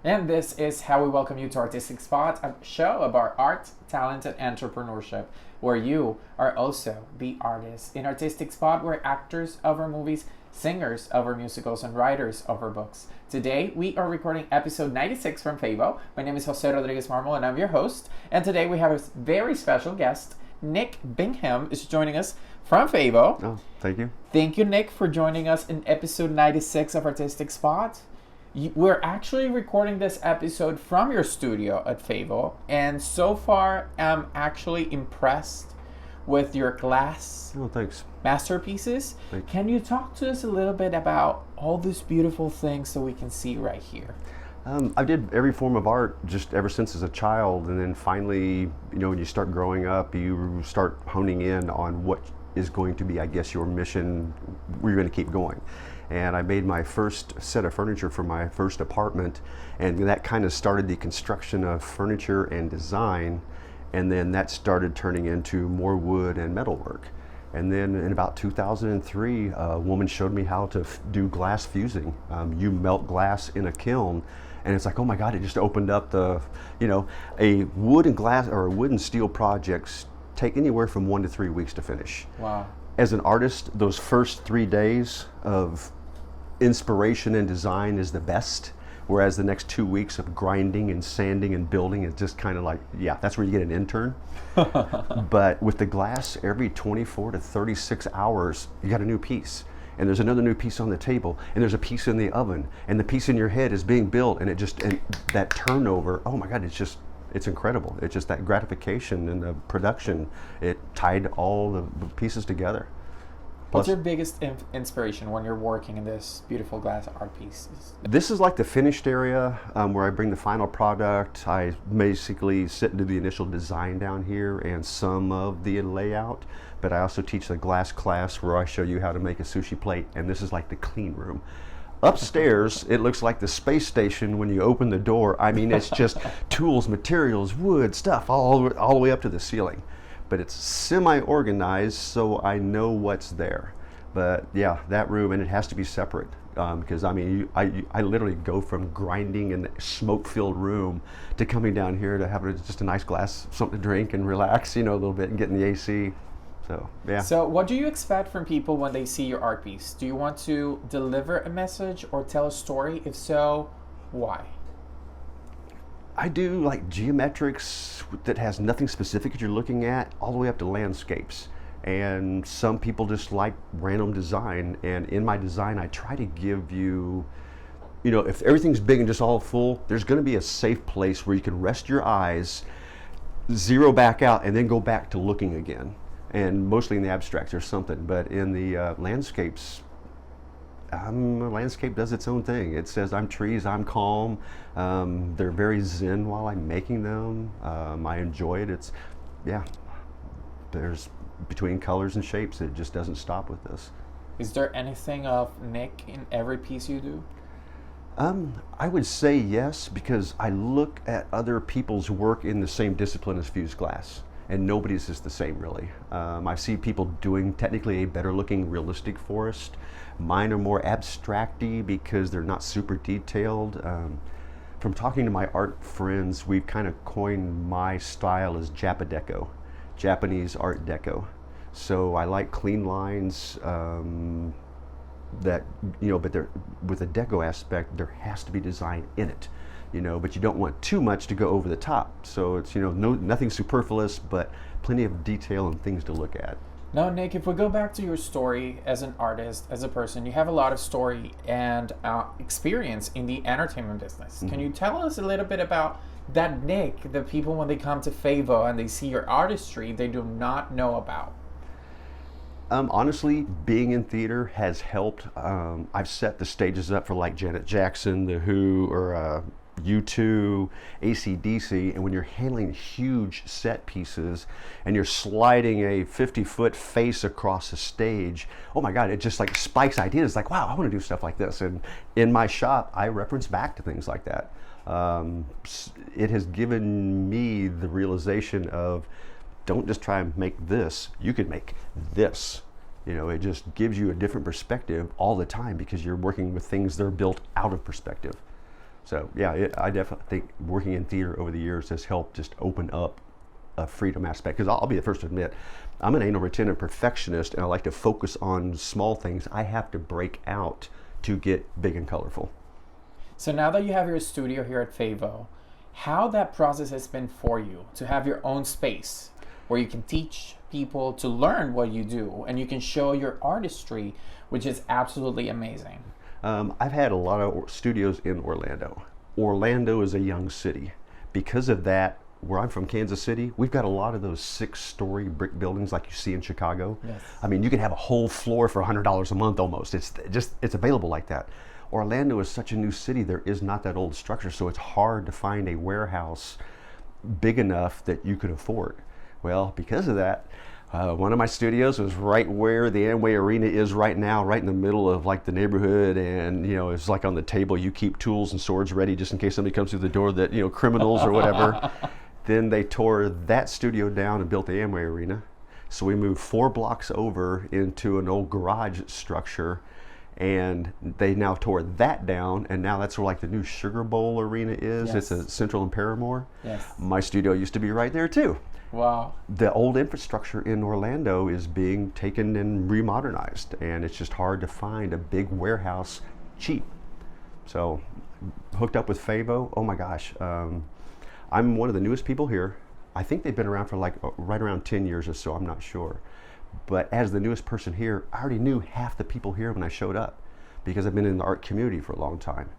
And this is how we welcome you to Artistic Spot, a show about art, talent, and entrepreneurship, where you are also the artist. In Artistic Spot, we're actors of our movies, singers of our musicals, and writers of our books. Today, we are recording episode 96 from FAVO. My name is Jose Rodriguez Marmol, and I'm your host. And today we have a very special guest. Nick Bingham is joining us from FAVO. Oh, thank you. Thank you, Nick, for joining us in episode 96 of Artistic Spot. We're actually recording this episode from your studio at FAVO, and so far I'm actually impressed with your glass thanks. masterpieces. Thanks. Can you talk to us a little bit about all these beautiful things that we can see right here? I did every form of art just ever since as a child, and then finally, when you start growing up, you start honing in on what is going to be, I guess, your mission, where you're going to keep going. And I made my first set of furniture for my first apartment, and that kind of started the construction of furniture and design, and then that started turning into more wood and metalwork. And then in about 2003, a woman showed me how to do glass fusing. You melt glass in a kiln, and it's like, oh my God, it just opened up the, a wood and glass or wood and steel projects take anywhere from 1 to 3 weeks to finish. Wow. As an artist, those first 3 days of inspiration and design is the best, whereas the next 2 weeks of grinding and sanding and building is just kind of like, that's where you get an intern. But with the glass, every 24 to 36 hours, you got a new piece. And there's another new piece on the table, and there's a piece in the oven, and the piece in your head is being built, and and that turnover, oh my God, it's incredible. It's just that gratification and the production, it tied all the pieces together. What's your biggest inspiration when you're working in this beautiful glass art pieces? This is like the finished area where I bring the final product. I basically sit and do the initial design down here and some of the layout, but I also teach the glass class where I show you how to make a sushi plate, and this is like the clean room. Upstairs, it looks like the space station when you open the door. I mean, it's just tools, materials, wood, stuff, all the way up to the ceiling. But it's semi-organized, so I know what's there. But yeah, that room, and it has to be separate, because I mean, I literally go from grinding in a smoke-filled room to coming down here to having just a nice glass, something to drink and relax, a little bit and get in the AC. So yeah. So what do you expect from people when they see your art piece? Do you want to deliver a message or tell a story? If so, why? I do like geometrics that has nothing specific that you're looking at, all the way up to landscapes. And some people just like random design. And in my design, I try to give you, if everything's big and just all full, there's going to be a safe place where you can rest your eyes, zero back out, and then go back to looking again. And mostly in the abstracts or something. But in the landscapes, a landscape does its own thing. It says I'm trees, I'm calm. They're very zen while I'm making them. I enjoy it. There's between colors and shapes, it just doesn't stop with this. Is there anything of Nick in every piece you do? I would say yes, because I look at other people's work in the same discipline as fused glass. And nobody's is the same, really. I see people doing technically a better looking realistic forest. Mine are more abstract-y because they're not super detailed. From talking to my art friends, we've kind of coined my style as Japadeco, Japanese Art Deco. So I like clean lines that, but they're, with a deco aspect, there has to be design in it. But you don't want too much to go over the top. So it's, nothing superfluous, but plenty of detail and things to look at. Now, Nick, if we go back to your story as an artist, as a person, you have a lot of story and experience in the entertainment business. Mm-hmm. Can you tell us a little bit about that Nick, the people when they come to FAVO and they see your artistry, they do not know about? Honestly, being in theater has helped. I've set the stages up for like Janet Jackson, The Who, or U2, AC/DC, and when you're handling huge set pieces and you're sliding a 50-foot face across a stage, oh my God, it just like spikes ideas. Like, wow, I want to do stuff like this. And in my shop, I reference back to things like that. It has given me the realization of, don't just try and make this, you could make this. It just gives you a different perspective all the time because you're working with things that are built out of perspective. So yeah, I definitely think working in theater over the years has helped just open up a freedom aspect. Because I'll be the first to admit, I'm an anal retentive perfectionist, and I like to focus on small things. I have to break out to get big and colorful. So now that you have your studio here at FAVO, how that process has been for you to have your own space where you can teach people to learn what you do and you can show your artistry, which is absolutely amazing. I've had a lot of studios in Orlando. Orlando is a young city. Because of that, where I'm from, Kansas City, we've got a lot of those 6-story brick buildings like you see in Chicago. Yes. I mean, you can have a whole floor for $100 a month almost. It's available like that. Orlando is such a new city, there is not that old structure, so it's hard to find a warehouse big enough that you could afford. Well, because of that, one of my studios was right where the Amway Arena is right now, right in the middle of like the neighborhood, and it's like on the table you keep tools and swords ready just in case somebody comes through the door that, criminals or whatever. Then they tore that studio down and built the Amway Arena. So we moved 4 blocks over into an old garage structure, and they now tore that down, and now that's where like the new Sugar Bowl Arena is. Yes. It's a Central and Paramore. Yes. My studio used to be right there too. Wow. The old infrastructure in Orlando is being taken and remodernized, and it's just hard to find a big warehouse cheap. So hooked up with FAVO, oh my gosh. I'm one of the newest people here. I think they've been around for like right around 10 years or so, I'm not sure. But as the newest person here, I already knew half the people here when I showed up because I've been in the art community for a long time.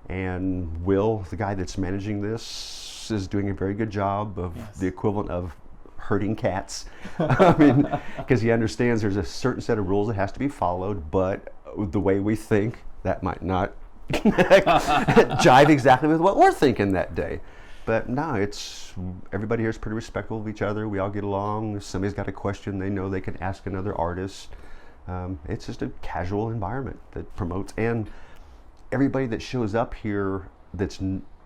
And Will, the guy that's managing this, is doing a very good job of the equivalent of herding cats. I mean, because he understands there's a certain set of rules that has to be followed, but the way we think, that might not jive exactly with what we're thinking that day. But no, everybody here is pretty respectful of each other. We all get along. If somebody's got a question, they know they can ask another artist. It's just a casual environment that promotes, and everybody that shows up here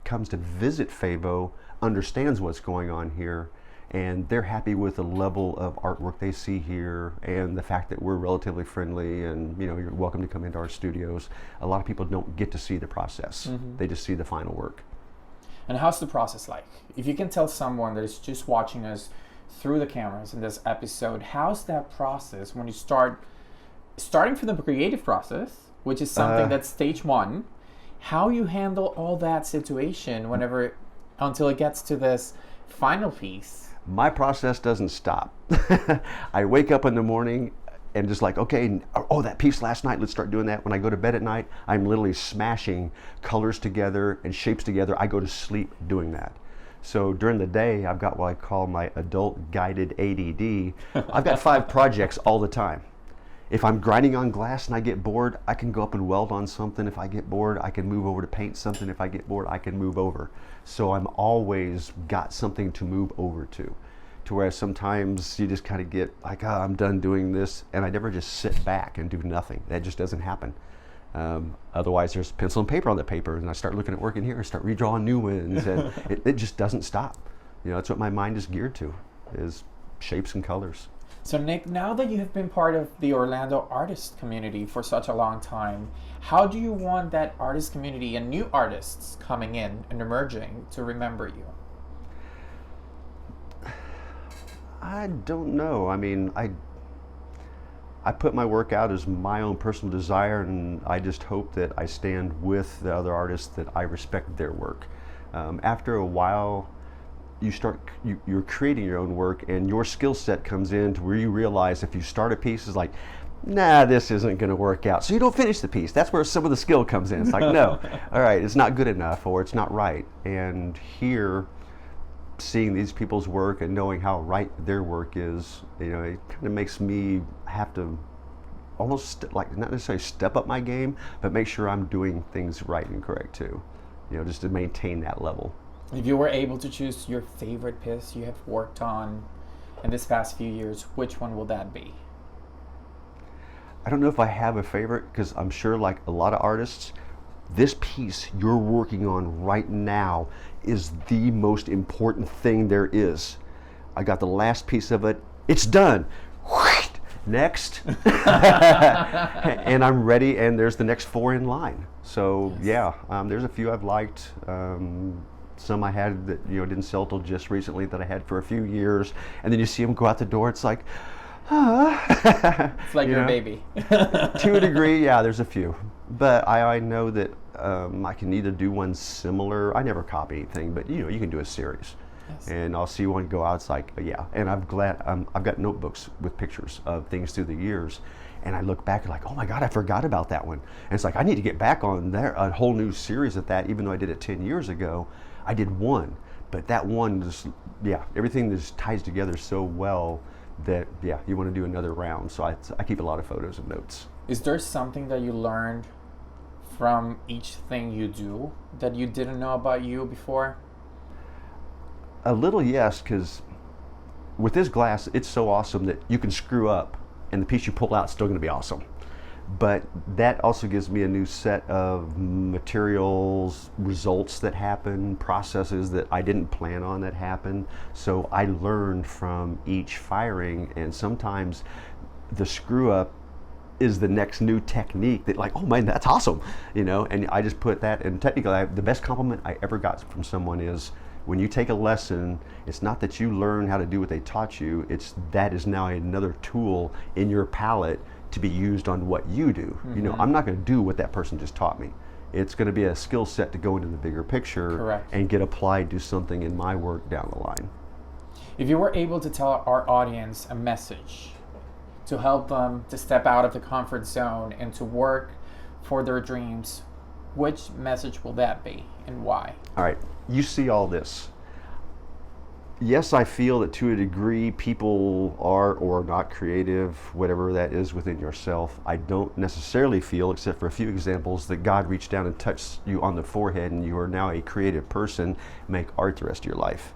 comes to visit FAVO understands what's going on here, and they're happy with the level of artwork they see here and the fact that we're relatively friendly, and you're welcome to come into our studios. A lot of people don't get to see the process. They just see the final work. And how's the process like? If you can tell someone that is just watching us through the cameras in this episode, how's that process when you starting from the creative process, which is something that's stage 1, how you handle all that situation until it gets to this final piece? My process doesn't stop. I wake up in the morning and just like, okay, that piece last night, let's start doing that. When I go to bed at night, I'm literally smashing colors together and shapes together. I go to sleep doing that. So during the day, I've got what I call my adult guided ADD. I've got 5 projects all the time. If I'm grinding on glass and I get bored, I can go up and weld on something. If I get bored, I can move over to paint something. If I get bored, I can move over. So I'm always got something to move over to where sometimes you just kind of get like, I'm done doing this, and I never just sit back and do nothing. That just doesn't happen. Otherwise, there's pencil and paper on the paper, and I start looking at work in here, start redrawing new ones, and it just doesn't stop. That's what my mind is geared to, is shapes and colors. So Nick, now that you have been part of the Orlando artist community for such a long time, how do you want that artist community and new artists coming in and emerging to remember you? I don't know. I mean, I put my work out as my own personal desire, and I just hope that I stand with the other artists that I respect their work. After a while, you're creating your own work, and your skill set comes in to where you realize if you start a piece, it's like, nah, this isn't going to work out. So you don't finish the piece. That's where some of the skill comes in. It's like, no, all right, it's not good enough, or it's not right. And here, seeing these people's work and knowing how right their work is, it kind of makes me have to almost not necessarily step up my game, but make sure I'm doing things right and correct too, just to maintain that level. If you were able to choose your favorite piece you have worked on in this past few years, which one will that be? I don't know if I have a favorite, because I'm sure like a lot of artists, this piece you're working on right now is the most important thing there is. I got the last piece of it, it's done. next. And I'm ready, and there's the next 4 in line. So yeah, there's a few I've liked. Some I had that didn't sell till just recently that I had for a few years, and then you see them go out the door. It's like, It's like your baby. To a degree, yeah. There's a few, but I know that I can either do one similar. I never copy anything, but you can do a series. Yes. And I'll see one go out. It's like, yeah. And I've got notebooks with pictures of things through the years, and I look back and like, oh my God, I forgot about that one. And it's like I need to get back on there, a whole new series of that. Even though I did it 10 years ago, I did one, but that one just, everything just ties together so well that you want to do another round. So I keep a lot of photos and notes. Is there something that you learned from each thing you do that you didn't know about you before? A little, yes, because with this glass, it's so awesome that you can screw up and the piece you pull out is still going to be awesome. But that also gives me a new set of materials, results that happen, processes that I didn't plan on that happen. So I learned from each firing, and sometimes the screw up is the next new technique that like, oh man, that's awesome, and I just put that, and technically the best compliment I ever got from someone is, when you take a lesson, it's not that you learn how to do what they taught you, it's that is now another tool in your palette to be used on what you do. Mm-hmm. I'm not going to do what that person just taught me. It's going to be a skill set to go into the bigger picture. Correct. And get applied to something in my work down the line. If you were able to tell our audience a message to help them to step out of the comfort zone and to work for their dreams, which message will that be and why? All right, you see all this. Yes, I feel that to a degree people are or are not creative, whatever that is within yourself. I don't necessarily feel, except for a few examples, that God reached down and touched you on the forehead and you are now a creative person, make art the rest of your life.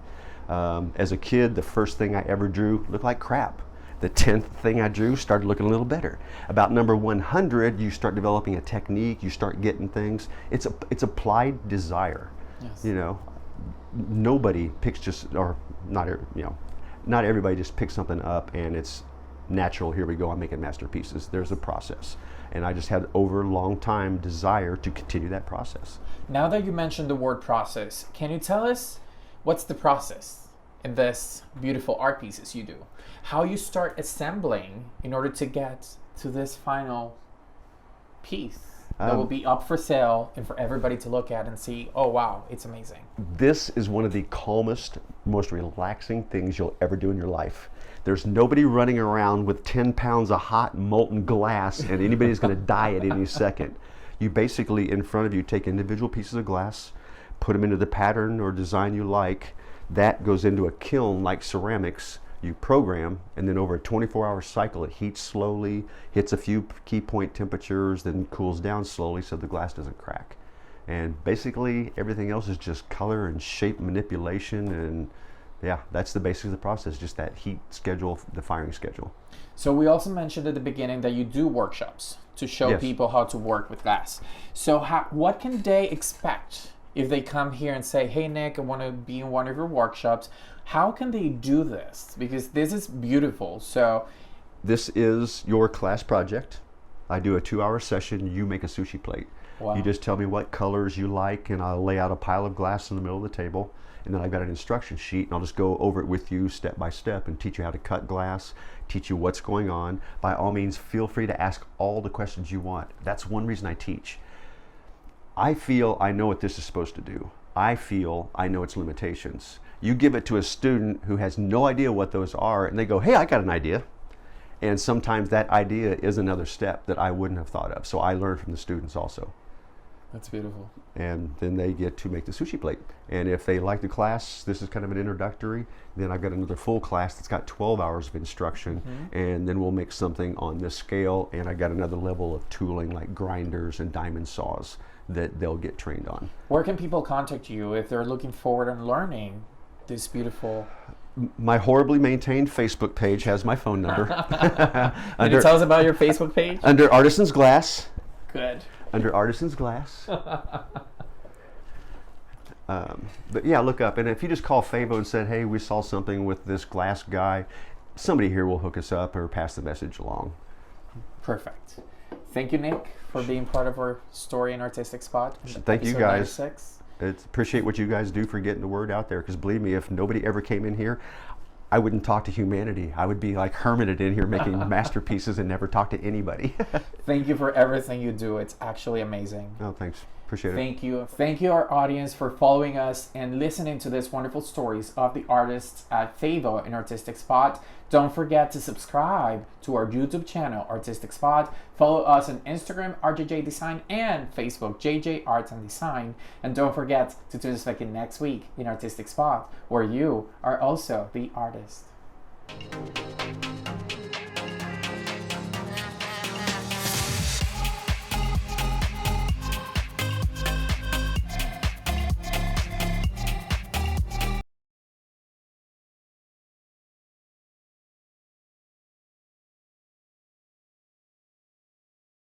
As a kid, the first thing I ever drew looked like crap. The 10th thing I drew started looking a little better. About number 100, you start developing a technique, you start getting things. It's applied desire. Yes. Nobody picks just, or not everybody just picks something up and it's natural, here we go, I'm making masterpieces. There's a process. And I just had over a long time desire to continue that process. Now that you mentioned the word process, can you tell us what's the process in this beautiful art pieces you do? How you start assembling in order to get to this final piece that will be up for sale and for everybody to look at and see, oh wow, it's amazing. This is one of the calmest, most relaxing things you'll ever do in your life. There's nobody running around with 10 pounds of hot molten glass and anybody's going to die at any second. You basically, in front of you, take individual pieces of glass, put them into the pattern or design you like. That goes into a kiln like ceramics. You program, and then over a 24-hour cycle, it heats slowly, hits a few key point temperatures, then cools down slowly so the glass doesn't crack. And basically, everything else is just color and shape manipulation, and that's the basics of the process, just that heat schedule, the firing schedule. So we also mentioned at the beginning that you do workshops to show people how to work with glass. So what can they expect if they come here and say, hey Nick, I want to be in one of your workshops? How can they do this? Because this is beautiful. So this is your class project. I do a 2-hour session. You make a sushi plate. Wow. You just tell me what colors you like, and I'll lay out a pile of glass in the middle of the table. And then I've got an instruction sheet, and I'll just go over it with you step by step and teach you how to cut glass, teach you what's going on. By all means, feel free to ask all the questions you want. That's one reason I teach. I feel I know what this is supposed to do. I feel I know its limitations. You give it to a student who has no idea what those are, and they go, hey, I got an idea. And sometimes that idea is another step that I wouldn't have thought of. So I learn from the students also. That's beautiful. And then they get to make the sushi plate. And if they like the class, this is kind of an introductory. Then I've got another full class that's got 12 hours of instruction. Mm-hmm. And then we'll make something on this scale. And I got another level of tooling like grinders and diamond saws that they'll get trained on. Where can people contact you if they're looking forward and learning this beautiful? My horribly maintained Facebook page has my phone number. Can you tell us about your Facebook page? Under Artisans Glass. Good. Under Artisans Glass. But yeah, look up. And if you just call FAVO and said, hey, we saw something with this glass guy, somebody here will hook us up or pass the message along. Perfect. Thank you, Nick, for being part of our Story and Artistic Spot. Thank you, guys. 96. Appreciate what you guys do for getting the word out there, because believe me, if nobody ever came in here, I wouldn't talk to humanity. I would be like hermited in here making masterpieces and never talk to anybody. Thank you for everything you do. It's actually amazing. Oh, thanks. Appreciate it. Thank you. Thank you, our audience, for following us and listening to these wonderful stories of the artists at FAVO and Artistic Spot. Don't forget to subscribe to our YouTube channel, Artistic Spot. Follow us on Instagram, RJJ Design, and Facebook, JJ Arts and Design. And don't forget to tune us back in next week in Artistic Spot, where you are also the artist.